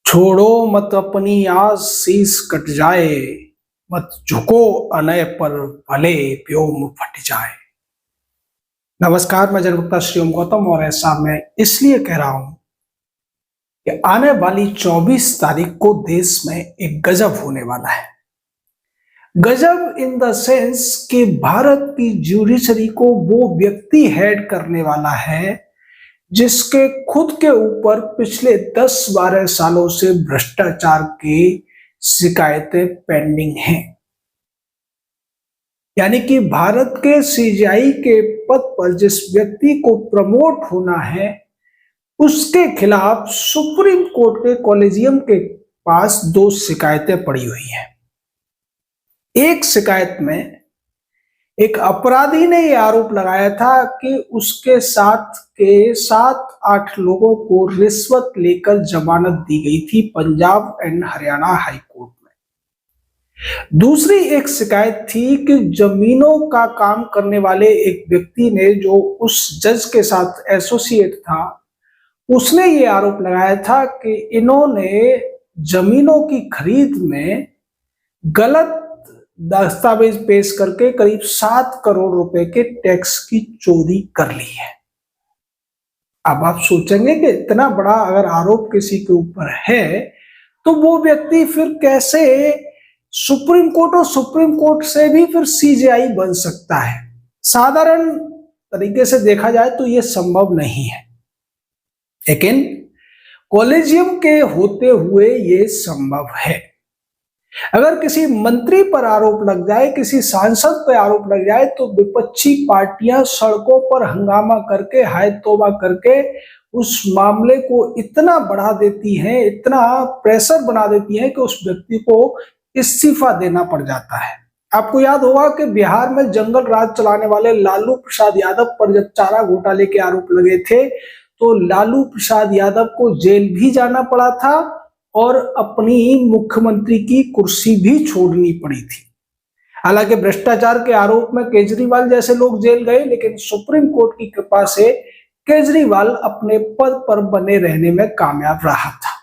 छोड़ो मत अपनी आस शीस कट जाए, मत झुको अनय पर भले व्योम फट जाए। नमस्कार, मैं जनवक्ता श्रीओम गौतम और ऐसा मैं इसलिए कह रहा हूं कि आने वाली 24 तारीख को देश में एक गजब होने वाला है। गजब इन द सेंस कि भारत की ज्यूडिशरी को वो व्यक्ति हेड करने वाला है जिसके खुद के ऊपर पिछले 10-12 सालों से भ्रष्टाचार की शिकायतें पेंडिंग हैं। यानी कि भारत के सीजीआई के पद पर जिस व्यक्ति को प्रमोट होना है उसके खिलाफ सुप्रीम कोर्ट के कॉलेजियम के पास दो शिकायतें पड़ी हुई हैं। एक शिकायत में एक अपराधी ने यह आरोप लगाया था कि उसके साथ के 7-8 लोगों को रिश्वत लेकर जमानत दी गई थी Punjab and Haryana high court में। दूसरी एक शिकायत थी कि जमीनों का काम करने वाले एक व्यक्ति ने, जो उस जज के साथ एसोसिएट था, उसने ये आरोप लगाया था कि इन्होंने जमीनों की खरीद में गलत दस्तावेज पेश करके करीब 7 करोड़ रुपए के टैक्स की चोरी कर ली है। अब आप सोचेंगे कि इतना बड़ा अगर आरोप किसी के ऊपर है तो वो व्यक्ति फिर कैसे सुप्रीम कोर्ट और सुप्रीम कोर्ट से भी फिर सीजीआई बन सकता है। साधारण तरीके से देखा जाए तो ये संभव नहीं है, लेकिन कॉलेजियम के होते हुए ये संभव है। अगर किसी मंत्री पर आरोप लग जाए, किसी सांसद पर आरोप लग जाए तो विपक्षी पार्टियां सड़कों पर हंगामा करके, हाय तौबा करके उस मामले को इतना बढ़ा देती हैं, इतना प्रेशर बना देती हैं कि उस व्यक्ति को इस्तीफा देना पड़ जाता है। आपको याद होगा कि बिहार में जंगल राज चलाने वाले लालू प्रसाद यादव पर जब चारा घोटाले के आरोप लगे थे तो लालू प्रसाद यादव को जेल भी जाना पड़ा था और अपनी मुख्यमंत्री की कुर्सी भी छोड़नी पड़ी थी। हालांकि भ्रष्टाचार के आरोप में केजरीवाल जैसे लोग जेल गए, लेकिन सुप्रीम कोर्ट की कृपा से केजरीवाल अपने पद पर बने रहने में कामयाब रहा था।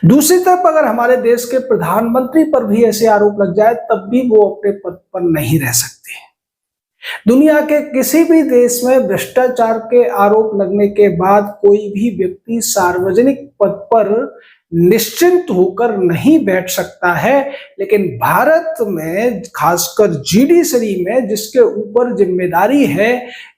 दूसरी तरफ अगर हमारे देश के प्रधानमंत्री पर भी ऐसे आरोप लग जाए तब भी वो अपने पद पर नहीं रह सकते। दुनिया के किसी भी देश में भ्रष्टाचार के आरोप लगने के बाद कोई भी व्यक्ति सार्वजनिक पद पर निश्चिंत होकर नहीं बैठ सकता है, लेकिन भारत में खासकर जुडिशरी में जिसके ऊपर जिम्मेदारी है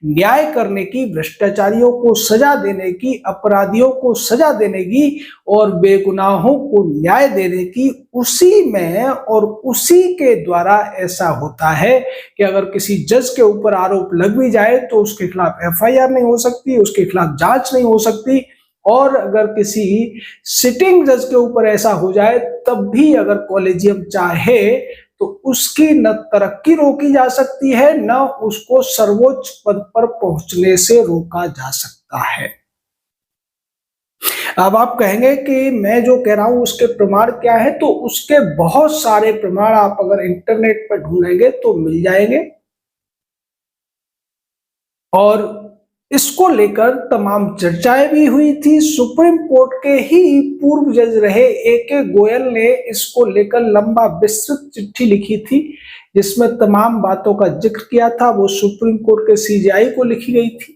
न्याय करने की, भ्रष्टाचारियों को सजा देने की, अपराधियों को सजा देने की और बेगुनाहों को न्याय देने की, उसी में और उसी के द्वारा ऐसा होता है कि अगर किसी जज के ऊपर आरोप लग भी जाए तो उसके खिलाफ एफआईआर नहीं हो सकती, उसके खिलाफ जांच नहीं हो सकती, और अगर किसी सिटिंग जज के ऊपर ऐसा हो जाए तब भी अगर कॉलेजियम चाहे तो उसकी न तरक्की रोकी जा सकती है, न उसको सर्वोच्च पद पर पहुंचने से रोका जा सकता है। अब आप कहेंगे कि मैं जो कह रहा हूं उसके प्रमाण क्या है, तो उसके बहुत सारे प्रमाण आप अगर इंटरनेट पर ढूंढेंगे तो मिल जाएंगे और इसको लेकर तमाम चर्चाएं भी हुई थी। सुप्रीम कोर्ट के ही पूर्व जज रहे ए.के. गोयल ने इसको लेकर लंबा विस्तृत चिट्ठी लिखी थी जिसमें तमाम बातों का जिक्र किया था। वो सुप्रीम कोर्ट के सीजीआई को लिखी गई थी।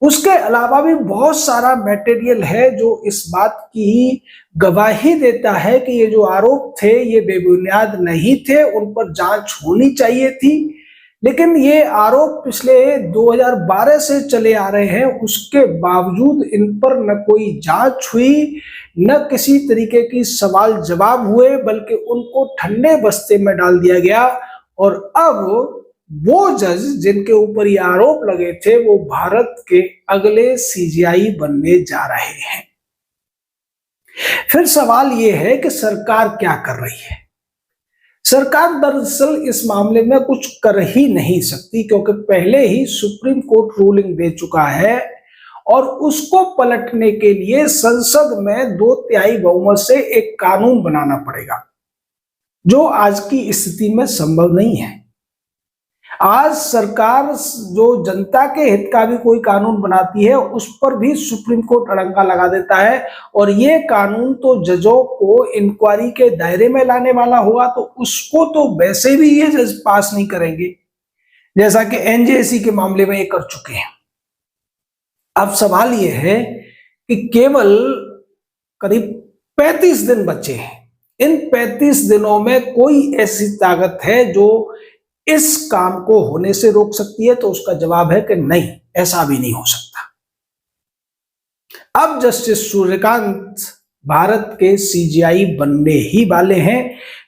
उसके अलावा भी बहुत सारा मटेरियल है जो इस बात की गवाही देता है कि ये जो आरोप थे ये बेबुनियाद नहीं थे, उन पर जांच होनी चाहिए थी। लेकिन ये आरोप पिछले 2012 से चले आ रहे हैं, उसके बावजूद इन पर न कोई जांच हुई, न किसी तरीके की सवाल जवाब हुए, बल्कि उनको ठंडे बस्ते में डाल दिया गया। और अब वो जज जिनके ऊपर ये आरोप लगे थे वो भारत के अगले सीजीआई बनने जा रहे हैं। फिर सवाल ये है कि सरकार क्या कर रही है। सरकार दरअसल इस मामले में कुछ कर ही नहीं सकती, क्योंकि पहले ही सुप्रीम कोर्ट रूलिंग दे चुका है और उसको पलटने के लिए संसद में 2/3 बहुमत से एक कानून बनाना पड़ेगा, जो आज की स्थिति में संभव नहीं है। आज सरकार जो जनता के हित का भी कोई कानून बनाती है उस पर भी सुप्रीम कोर्ट अड़ंगा लगा देता है, और ये कानून तो जजों को इंक्वायरी के दायरे में लाने वाला होगा, तो उसको तो वैसे भी ये जज पास नहीं करेंगे, जैसा कि एनजेसी के मामले में ये कर चुके हैं। अब सवाल ये है कि केवल करीब 35 दिन बचे हैं। इन 35 दिनों में कोई ऐसी ताकत है जो इस काम को होने से रोक सकती है? तो उसका जवाब है कि नहीं, ऐसा भी नहीं हो सकता। अब जस्टिस सूर्यकांत भारत के सीजेआई बनने ही वाले हैं,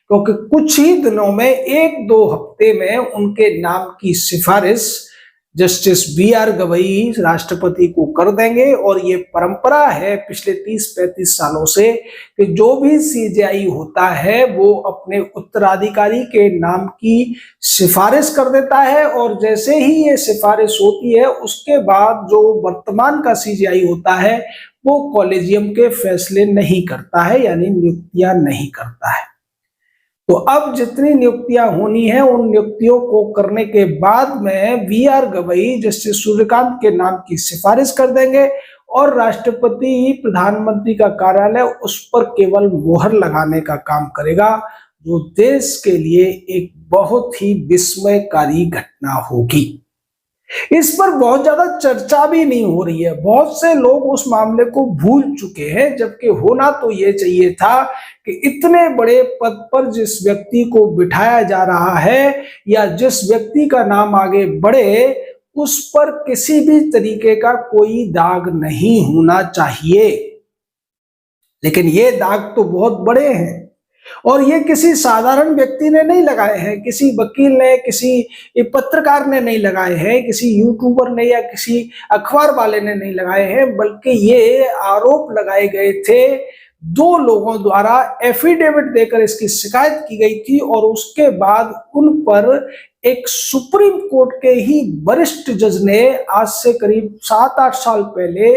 क्योंकि कुछ ही दिनों में, 1-2 हफ्ते में उनके नाम की सिफारिश जस्टिस बी.आर. गवई राष्ट्रपति को कर देंगे। और ये परंपरा है पिछले 30-35 सालों से कि जो भी सीजेआई होता है वो अपने उत्तराधिकारी के नाम की सिफारिश कर देता है, और जैसे ही ये सिफारिश होती है उसके बाद जो वर्तमान का सीजेआई होता है वो कॉलेजियम के फैसले नहीं करता है, यानी नियुक्तियां नहीं करता है। तो अब जितनी नियुक्तियां होनी है उन नियुक्तियों को करने के बाद में बी.आर. गवई जस्टिस सूर्यकांत के नाम की सिफारिश कर देंगे, और राष्ट्रपति प्रधानमंत्री का कार्यालय उस पर केवल मोहर लगाने का काम करेगा, जो देश के लिए एक बहुत ही विस्मयकारी घटना होगी। इस पर बहुत ज्यादा चर्चा भी नहीं हो रही है, बहुत से लोग उस मामले को भूल चुके हैं, जबकि होना तो ये चाहिए था कि इतने बड़े पद पर जिस व्यक्ति को बिठाया जा रहा है या जिस व्यक्ति का नाम आगे बढ़े, उस पर किसी भी तरीके का कोई दाग नहीं होना चाहिए। लेकिन ये दाग तो बहुत बड़े हैं, और ये किसी साधारण व्यक्ति ने नहीं लगाए हैं, किसी वकील ने, किसी पत्रकार ने नहीं लगाए हैं, किसी यूट्यूबर ने या किसी अखबार वाले ने नहीं लगाए हैं, बल्कि ये आरोप लगाए गए थे 2 लोगों द्वारा। एफिडेविट देकर इसकी शिकायत की गई थी, और उसके बाद उन पर एक सुप्रीम कोर्ट के ही वरिष्ठ जज ने आज से करीब 7-8 साल पहले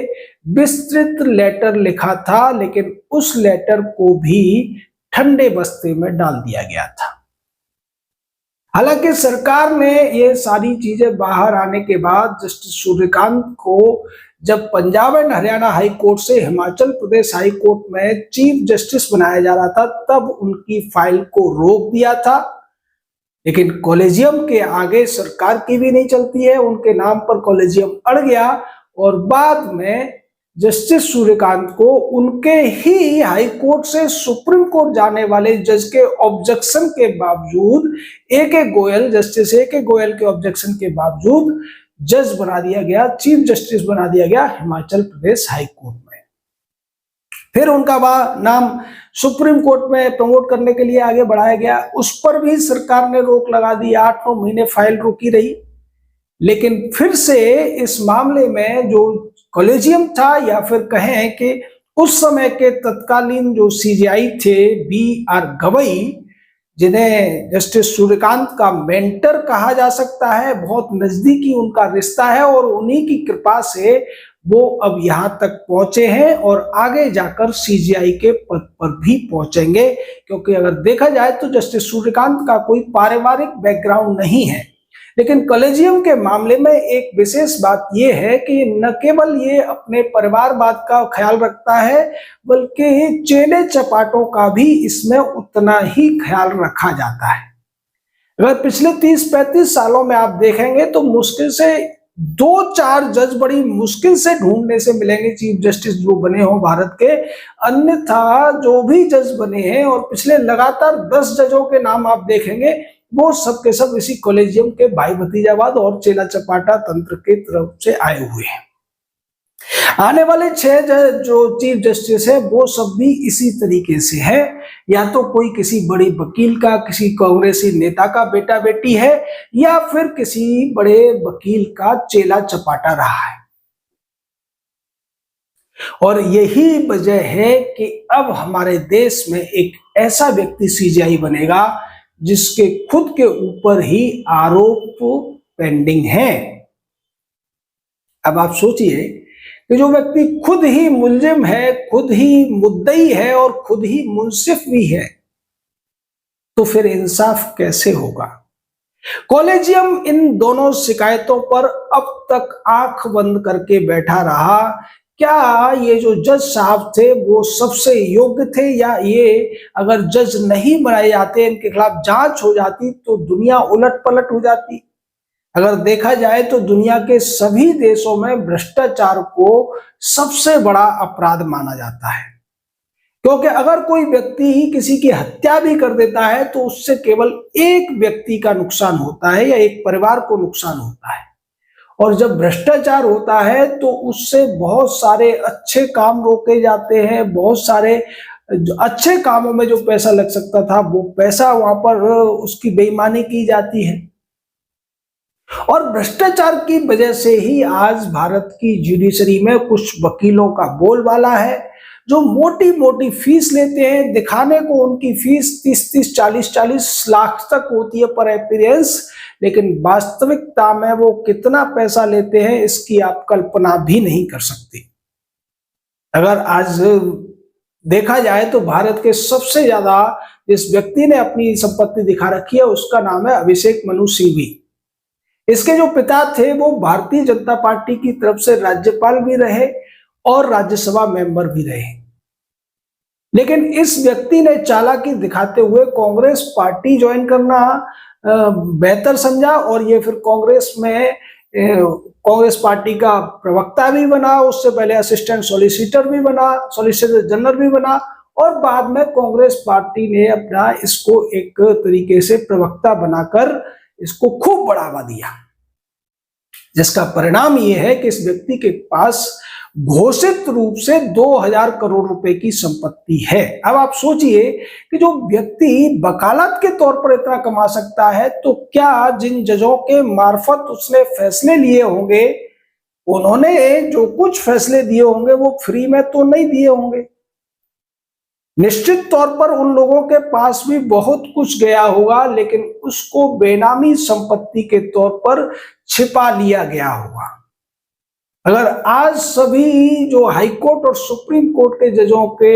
विस्तृत लेटर लिखा था, लेकिन उस लेटर को भी ठंडे बस्ते में डाल दिया गया था। हालांकि सरकार ने ये सारी चीजें बाहर आने के बाद जस्टिस सूर्यकांत को जब Punjab and Haryana high court से हिमाचल प्रदेश हाई कोर्ट में चीफ जस्टिस बनाया जा रहा था, तब उनकी फाइल को रोक दिया था। लेकिन कॉलेजियम के आगे सरकार की भी नहीं चलती है, उनके नाम पर कॉलेजियम अड़ गया, और बाद में जस्टिस सूर्यकांत को उनके ही हाई कोर्ट से सुप्रीम कोर्ट जाने वाले जज के ऑब्जेक्शन के बावजूद, जस्टिस ए के गोयल के ऑब्जेक्शन के बावजूद जज बना दिया गया, चीफ जस्टिस बना दिया गया हिमाचल प्रदेश हाई कोर्ट में। फिर उनका नाम सुप्रीम कोर्ट में प्रमोट करने के लिए आगे बढ़ाया गया, उस पर भी सरकार ने रोक लगा दी, 8-9 महीने फाइल रुकी रही। लेकिन फिर से इस मामले में जो कॉलेजियम था, या फिर कहें कि उस समय के तत्कालीन जो सीजेआई थे बी.आर. गवई, जिन्हें जस्टिस सूर्यकांत का मेंटर कहा जा सकता है, बहुत नजदीकी उनका रिश्ता है, और उन्हीं की कृपा से वो अब यहां तक पहुंचे हैं और आगे जाकर सीजेआई के पद पर भी पहुंचेंगे। क्योंकि अगर देखा जाए तो जस्टिस सूर्यकांत का कोई पारिवारिक बैकग्राउंड नहीं है, लेकिन कॉलेजियम के मामले में एक विशेष बात यह है कि न केवल ये अपने परिवारवाद का ख्याल रखता है, बल्कि चेले चपाटों का भी इसमें उतना ही ख्याल रखा जाता है। अगर पिछले 30-35 सालों में आप देखेंगे तो मुश्किल से 2-4 जज बड़ी मुश्किल से ढूंढने से मिलेंगे चीफ जस्टिस जो बने हो भारत के। अन्यथा जो भी जज बने हैं, और पिछले लगातार 10 जजों के नाम आप देखेंगे, वो सब के सब इसी कॉलेजियम के भाई भतीजावाद और चेला चपाटा तंत्र की तरफ से आए हुए हैं। आने वाले 6 जो चीफ जस्टिस है वो सब भी इसी तरीके से है, या तो कोई किसी बड़ी वकील का, किसी कांग्रेसी नेता का बेटा बेटी है, या फिर किसी बड़े वकील का चेला चपाटा रहा है। और यही वजह है कि अब हमारे देश में एक ऐसा व्यक्ति सीजेआई बनेगा जिसके खुद के ऊपर ही आरोप पेंडिंग है। अब आप सोचिए कि जो व्यक्ति खुद ही मुल्जिम है, खुद ही मुद्दई है और खुद ही मुंसिफ भी है, तो फिर इंसाफ कैसे होगा? कॉलेजियम इन दोनों शिकायतों पर अब तक आंख बंद करके बैठा रहा। क्या ये जो जज साहब थे वो सबसे योग्य थे, या ये अगर जज नहीं बनाए जाते, इनके खिलाफ जांच हो जाती तो दुनिया उलट पलट हो जाती। अगर देखा जाए तो दुनिया के सभी देशों में भ्रष्टाचार को सबसे बड़ा अपराध माना जाता है, क्योंकि अगर कोई व्यक्ति किसी की हत्या भी कर देता है तो उससे केवल एक व्यक्ति का नुकसान होता है या एक परिवार को नुकसान होता है। और जब भ्रष्टाचार होता है तो उससे बहुत सारे अच्छे काम रोके जाते हैं, बहुत सारे अच्छे कामों में जो पैसा लग सकता था वो पैसा वहां पर उसकी बेईमानी की जाती है। और भ्रष्टाचार की वजह से ही आज भारत की जुडिशरी में कुछ वकीलों का बोलबाला है, जो मोटी मोटी फीस लेते हैं। दिखाने को उनकी फीस 30-30, 40-40 लाख तक होती है पर अपीयरेंस, लेकिन वास्तविकता में वो कितना पैसा लेते हैं इसकी आप कल्पना भी नहीं कर सकते। अगर आज देखा जाए तो भारत के सबसे ज्यादा जिस व्यक्ति ने अपनी संपत्ति दिखा रखी है उसका नाम है अभिषेक मनु सिंघवी। इसके जो पिता थे वो भारतीय जनता पार्टी की तरफ से राज्यपाल भी रहे और राज्यसभा मेंबर भी रहे, लेकिन इस व्यक्ति ने चालाकी दिखाते हुए कांग्रेस पार्टी ज्वाइन करना बेहतर समझा और ये फिर कांग्रेस में कांग्रेस पार्टी का प्रवक्ता भी बना, उससे पहले असिस्टेंट सॉलिसिटर भी बना, सॉलिसिटर जनरल भी बना, और बाद में कांग्रेस पार्टी ने अपना इसको एक तरीके से प्रवक्ता बनाकर इसको खूब बढ़ावा दिया, जिसका परिणाम यह है कि इस व्यक्ति के पास घोषित रूप से 2000 करोड़ रुपए की संपत्ति है। अब आप सोचिए कि जो व्यक्ति वकालत के तौर पर इतना कमा सकता है तो क्या जिन जजों के मार्फत उसने फैसले लिए होंगे, उन्होंने जो कुछ फैसले दिए होंगे वो फ्री में तो नहीं दिए होंगे। निश्चित तौर पर उन लोगों के पास भी बहुत कुछ गया होगा, लेकिन उसको बेनामी संपत्ति के तौर पर छिपा लिया गया होगा। अगर आज सभी जो हाईकोर्ट और सुप्रीम कोर्ट के जजों के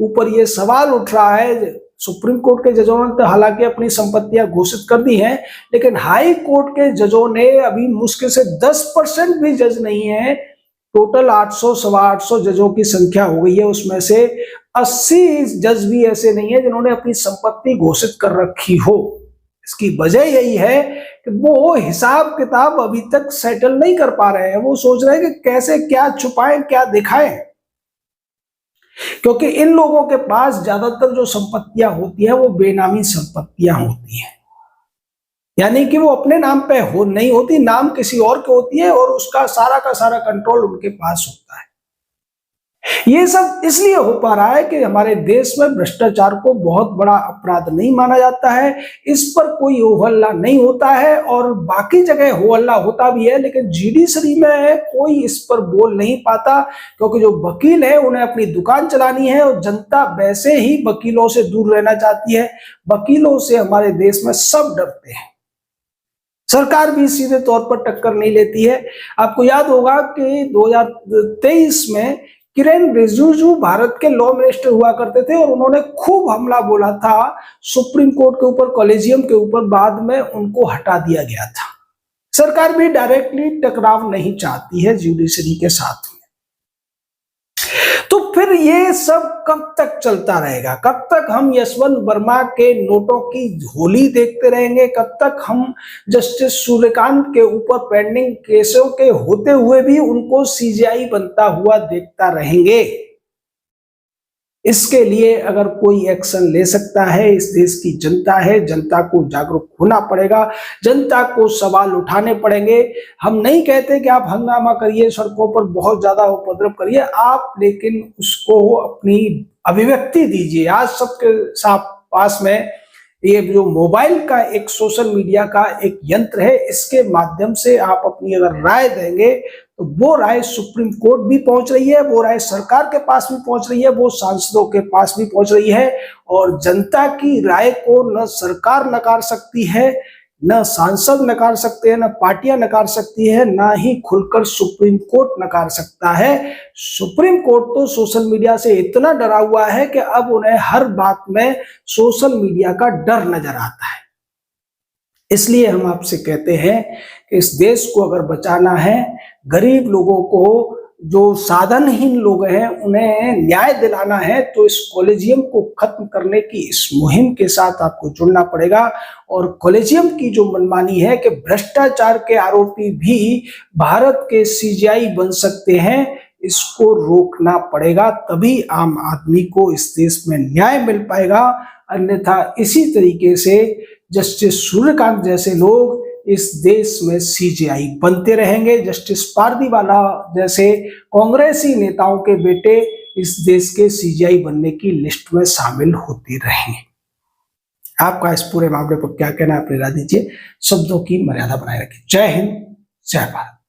ऊपर ये सवाल उठ रहा है, सुप्रीम कोर्ट के जजों ने तो हालांकि अपनी संपत्तियां घोषित कर दी हैं, लेकिन हाई कोर्ट के जजों ने अभी मुश्किल से 10% भी जज नहीं है। टोटल 800 सवा 800 जजों की संख्या हो गई है, उसमें से 80 जज भी ऐसे नहीं है जिन्होंने अपनी संपत्ति घोषित कर रखी हो। इसकी वजह यही है कि वो हिसाब किताब अभी तक सेटल नहीं कर पा रहे हैं। वो सोच रहे हैं कि कैसे क्या छुपाएं क्या दिखाएं, क्योंकि इन लोगों के पास ज्यादातर जो संपत्तियां होती हैं वो बेनामी संपत्तियां होती हैं, यानी कि वो अपने नाम पे नहीं होती, नाम किसी और के होती है और उसका सारा का सारा कंट्रोल उनके पास होता है। ये सब इसलिए हो पा रहा है कि हमारे देश में भ्रष्टाचार को बहुत बड़ा अपराध नहीं माना जाता है, इस पर कोई हो हल्ला नहीं होता है, और बाकी जगह हो हल्ला होता भी है लेकिन जुडिशरी में कोई इस पर बोल नहीं पाता, क्योंकि जो वकील है उन्हें अपनी दुकान चलानी है और जनता वैसे ही वकीलों से दूर रहना चाहती है। वकीलों से हमारे देश में सब डरते हैं, सरकार भी सीधे तौर पर टक्कर नहीं लेती है। आपको याद होगा कि 2023 में किरेन रिजिजू भारत के लॉ मिनिस्टर हुआ करते थे और उन्होंने खूब हमला बोला था सुप्रीम कोर्ट के ऊपर, कॉलेजियम के ऊपर। बाद में उनको हटा दिया गया था। सरकार भी डायरेक्टली टकराव नहीं चाहती है जुडिशरी के साथ में। तो फिर ये सब कब तक चलता रहेगा? कब तक हम यशवंत वर्मा के नोटों की होली देखते रहेंगे? कब तक हम जस्टिस सूर्यकांत के ऊपर पेंडिंग केसों के होते हुए भी उनको सीजीआई बनता हुआ देखता रहेंगे? इसके लिए अगर कोई एक्शन ले सकता है, इस देश की जनता है। जनता को जागरूक होना पड़ेगा, जनता को सवाल उठाने पड़ेंगे। हम नहीं कहते कि आप हंगामा करिए, सड़कों पर बहुत ज्यादा उपद्रव करिए आप, लेकिन उसको अपनी अभिव्यक्ति दीजिए। आज सबके साथ पास में ये जो मोबाइल का एक सोशल मीडिया का एक यंत्र है, इसके माध्यम से आप अपनी अगर राय देंगे तो वो राय सुप्रीम कोर्ट भी पहुंच रही है, वो राय सरकार के पास भी पहुंच रही है, वो सांसदों के पास भी पहुंच रही है। और जनता की राय को न सरकार नकार सकती है, न सांसद नकार सकते हैं, न पार्टियां नकार सकती है, ना ही खुलकर सुप्रीम कोर्ट नकार सकता है। सुप्रीम कोर्ट तो सोशल मीडिया से इतना डरा हुआ है कि अब उन्हें हर बात में सोशल मीडिया का डर नजर आता है। इसलिए हम आपसे कहते हैं कि इस देश को अगर बचाना है, गरीब लोगों को, जो साधनहीन लोग हैं, उन्हें न्याय दिलाना है, तो इस कॉलेजियम को खत्म करने की इस मुहिम के साथ आपको जुड़ना पड़ेगा। और कॉलेजियम की जो मनमानी है कि भ्रष्टाचार के आरोपी भी भारत के सीजीआई बन सकते हैं, इसको रोकना पड़ेगा, तभी आम आदमी को इस देश में न्याय मिल पाएगा। अन्यथा इसी तरीके से जस्टिस सूर्यकांत जैसे लोग इस देश में सीजीआई बनते रहेंगे, जस्टिस पारदीवाला जैसे कांग्रेसी नेताओं के बेटे इस देश के सीजीआई बनने की लिस्ट में शामिल होते रहेंगे। आपका इस पूरे मामले पर क्या कहना है, अपनी राय दीजिए। शब्दों की मर्यादा बनाए रखिए। जय हिंद, जय भारत।